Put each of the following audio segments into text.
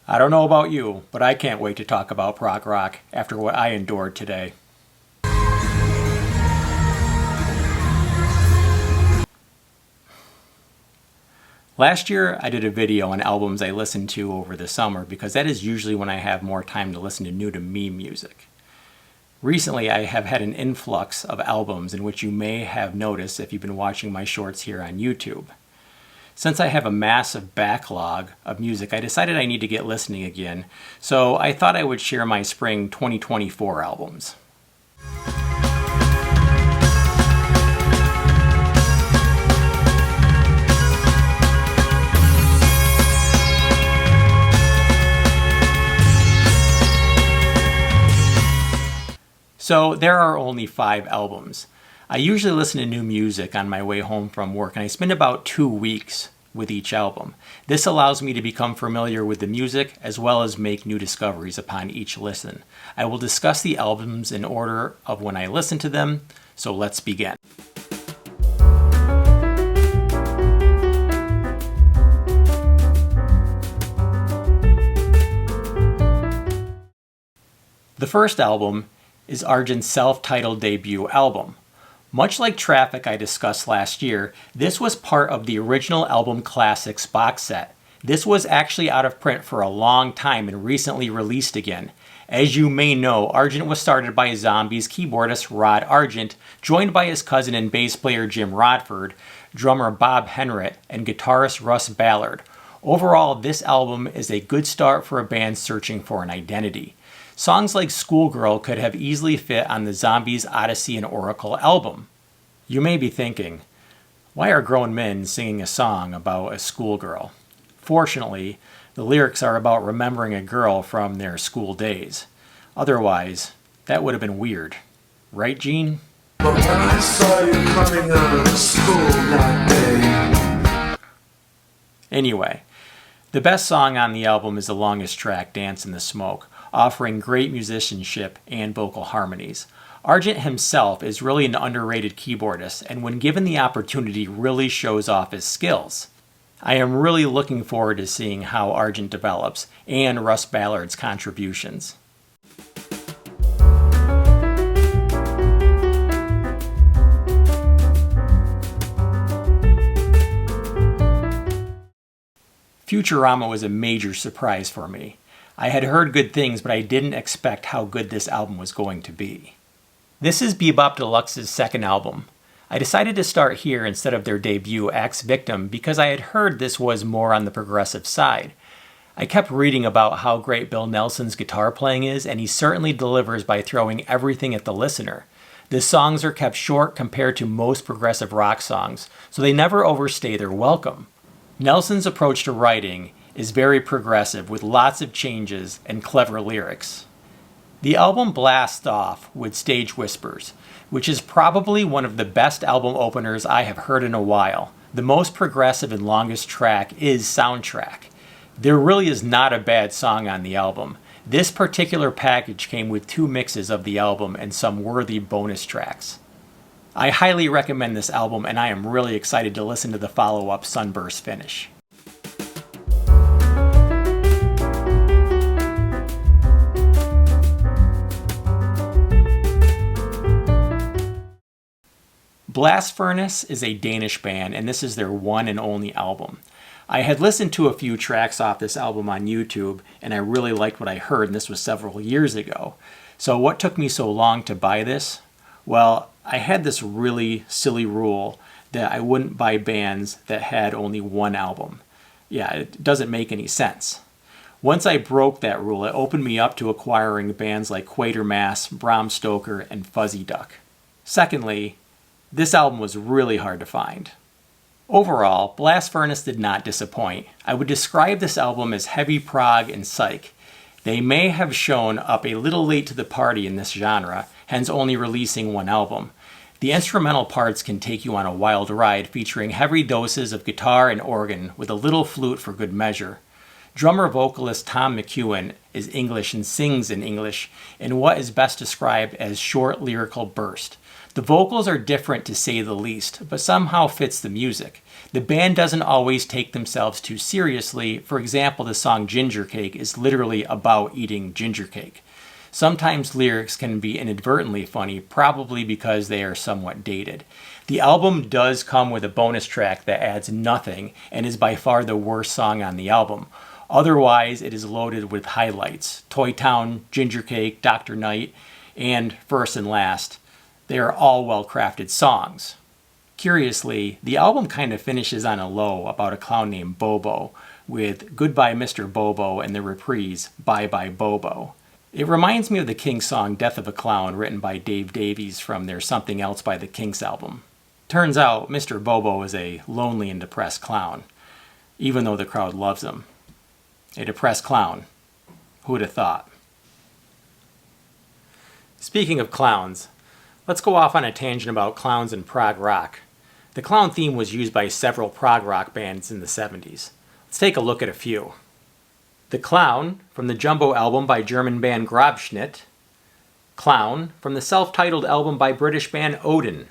I don't know about you, but I can't wait to talk about prog rock after what I endured today. Last year, I did a video on albums I listened to over the summer because that is usually when I have more time to listen to new to me music. Recently, I have had an influx of albums in which you may have noticed if you've been watching my shorts here on YouTube. Since I have a massive backlog of music, I decided I need to get listening again, so I thought I would share my spring 2024 albums. So there are only 5 albums. I usually listen to new music on my way home from work, and I spend about 2 weeks with each album. This allows me to become familiar with the music as well as make new discoveries upon each listen. I will discuss the albums in order of when I listen to them, so let's begin. The first album is Argent's self-titled debut album. Much like Traffic I discussed last year, this was part of the original album classics box set. This was actually out of print for a long time and recently released again. As you may know, Argent was started by Zombies keyboardist Rod Argent, joined by his cousin and bass player Jim Rodford, drummer Bob Henrit, and guitarist Russ Ballard. Overall, this album is a good start for a band searching for an identity. Songs like Schoolgirl could have easily fit on the Zombies Odyssey and Oracle album. You may be thinking, why are grown men singing a song about a schoolgirl? Fortunately, the lyrics are about remembering a girl from their school days. Otherwise, that would have been weird. Right, Gene? But when I saw you coming out of school that day. Anyway, the best song on the album is the longest track, Dance in the Smoke, offering great musicianship and vocal harmonies. Argent himself is really an underrated keyboardist, and when given the opportunity really shows off his skills. I am really looking forward to seeing how Argent develops and Russ Ballard's contributions. Futurama was a major surprise for me. I had heard good things, but I didn't expect how good this album was going to be. This is Be-bop Deluxe's second album. I decided to start here instead of their debut, Axe Victim, because I had heard this was more on the progressive side. I kept reading about how great Bill Nelson's guitar playing is, and he certainly delivers by throwing everything at the listener. The songs are kept short compared to most progressive rock songs, so they never overstay their welcome. Nelson's approach to writing is very progressive with lots of changes and clever lyrics. The album blasts off with Stage Whispers, which is probably one of the best album openers I have heard in a while. The most progressive and longest track is Soundtrack. There really is not a bad song on the album. This particular package came with 2 mixes of the album and some worthy bonus tracks. I highly recommend this album, and I am really excited to listen to the follow-up Sunburst Finish. Blast Furnace is a Danish band, and this is their one and only album. I had listened to a few tracks off this album on YouTube, and I really liked what I heard, and this was several years ago. So what took me so long to buy this? Well, I had this really silly rule that I wouldn't buy bands that had only one album. Yeah, it doesn't make any sense. Once I broke that rule, it opened me up to acquiring bands like Quatermass, Bram Stoker, and Fuzzy Duck. Secondly, this album was really hard to find. Overall, Blast Furnace did not disappoint. I would describe this album as heavy prog and psych. They may have shown up a little late to the party in this genre, hence only releasing one album. The instrumental parts can take you on a wild ride featuring heavy doses of guitar and organ with a little flute for good measure. Drummer vocalist Tom McEwen is English and sings in English in what is best described as short lyrical burst. The vocals are different to say the least, but somehow fits the music. The band doesn't always take themselves too seriously. For example, the song Ginger Cake is literally about eating ginger cake. Sometimes lyrics can be inadvertently funny, probably because they are somewhat dated. The album does come with a bonus track that adds nothing and is by far the worst song on the album. Otherwise, it is loaded with highlights. Toy Town, Ginger Cake, Dr. Knight, and First and Last. They are all well-crafted songs. Curiously, the album kind of finishes on a low about a clown named Bobo, with Goodbye Mr. Bobo and the reprise Bye Bye Bobo. It reminds me of the Kinks song Death of a Clown, written by Dave Davies from their Something Else by the Kinks album. Turns out Mr. Bobo is a lonely and depressed clown, even though the crowd loves him. A depressed clown. Who would have thought? Speaking of clowns, let's go off on a tangent about clowns and prog rock. The clown theme was used by several prog rock bands in the 70s. Let's take a look at a few. The Clown from the Jumbo album by German band Grabschnitt. Clown from the self-titled album by British band Odin.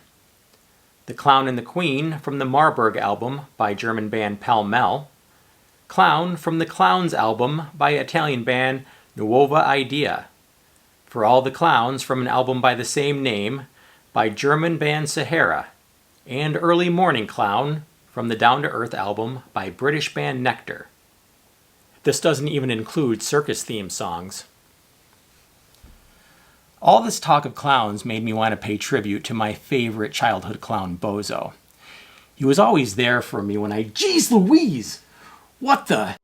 The Clown and the Queen from the Marburg album by German band Pell Mell. Clown from the Clowns album by Italian band Nuova Idea. For All the Clowns from an album by the same name by German band Sahara. And Early Morning Clown from the Down to Earth album by British band Nectar. This doesn't even include circus theme songs. All this talk of clowns made me want to pay tribute to my favorite childhood clown, Bozo. He was always there for me when Jeez Louise! What the?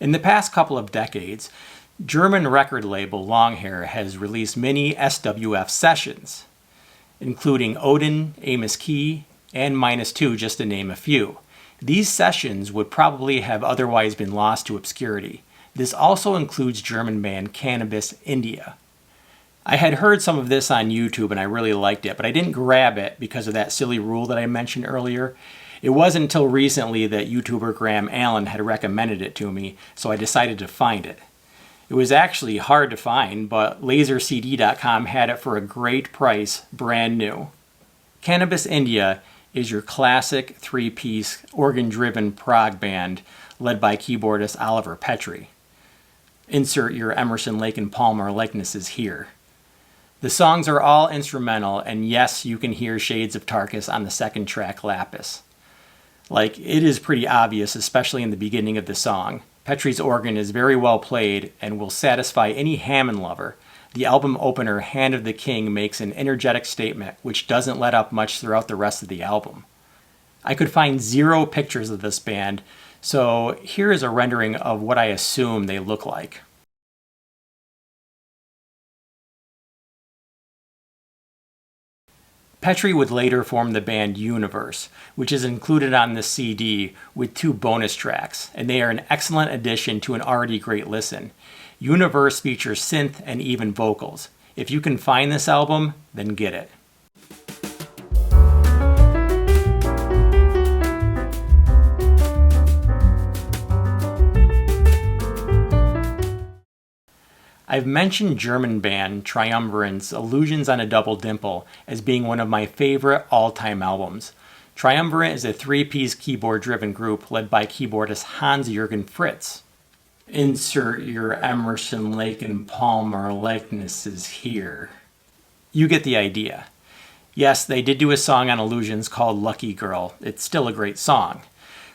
In the past couple of decades, German record label Longhair has released many SWF sessions, including Odin, Amos Key, and Minus Two, just to name a few. These sessions would probably have otherwise been lost to obscurity. This also includes German band Cannabis India. I had heard some of this on YouTube and I really liked it, but I didn't grab it because of that silly rule that I mentioned earlier. It wasn't until recently that YouTuber Graham Allen had recommended it to me, so I decided to find it. It was actually hard to find, but LaserCD.com had it for a great price, brand new. Cannabis India is your classic three-piece organ-driven prog band led by keyboardist Oliver Petrie. Insert your Emerson, Lake and Palmer likenesses here. The songs are all instrumental, and yes, you can hear shades of Tarkus on the second track, Lapis. Like, it is pretty obvious, especially in the beginning of the song. Petrie's organ is very well played and will satisfy any Hammond lover. The album opener, Hand of the King, makes an energetic statement which doesn't let up much throughout the rest of the album. I could find 0 pictures of this band, so here is a rendering of what I assume they look like. Petrie would later form the band Universe, which is included on the CD with 2 bonus tracks, and they are an excellent addition to an already great listen. Universe features synth and even vocals. If you can find this album, then get it. I've mentioned German band Triumvirant's Illusions on a Double Dimple as being one of my favorite all-time albums. Triumvirant is a 3-piece keyboard-driven group led by keyboardist Hans-Jürgen Fritz. Insert your Emerson, Lake and Palmer likenesses here. You get the idea. Yes, they did do a song on Illusions called Lucky Girl. It's still a great song.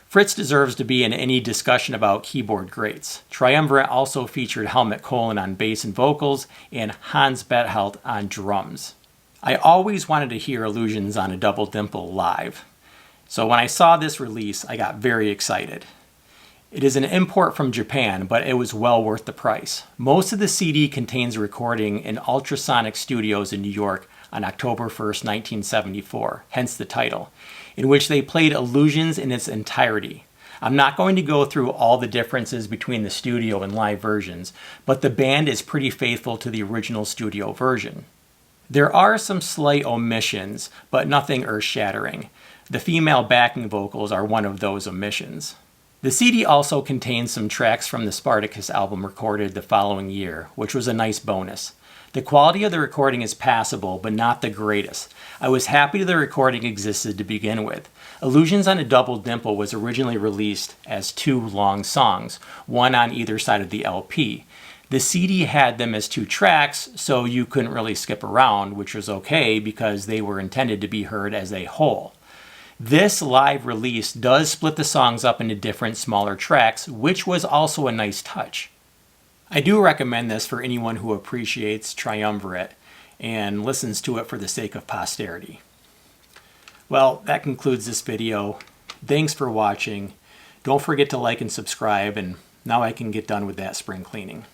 Fritz deserves to be in any discussion about keyboard greats. Triumvirate also featured Helmut Kohlin on bass and vocals and Hans Betthelt on drums. I always wanted to hear Illusions on a Double Dimple live. So when I saw this release, I got very excited. It is an import from Japan, but it was well worth the price. Most of the CD contains a recording in Ultrasonic Studios in New York on October 1st, 1974, hence the title, in which they played Illusions in its entirety. I'm not going to go through all the differences between the studio and live versions, but the band is pretty faithful to the original studio version. There are some slight omissions, but nothing earth-shattering. The female backing vocals are one of those omissions. The CD also contains some tracks from the Spartacus album recorded the following year, which was a nice bonus. The quality of the recording is passable, but not the greatest. I was happy the recording existed to begin with. Illusions on a Double Dimple was originally released as 2 long songs, one on either side of the LP. The CD had them as 2 tracks, so you couldn't really skip around, which was okay because they were intended to be heard as a whole. This live release does split the songs up into different smaller tracks, which was also a nice touch. I do recommend this for anyone who appreciates Triumvirate and listens to it for the sake of posterity. Well, that concludes this video. Thanks for watching. Don't forget to like and subscribe, and now I can get done with that spring cleaning.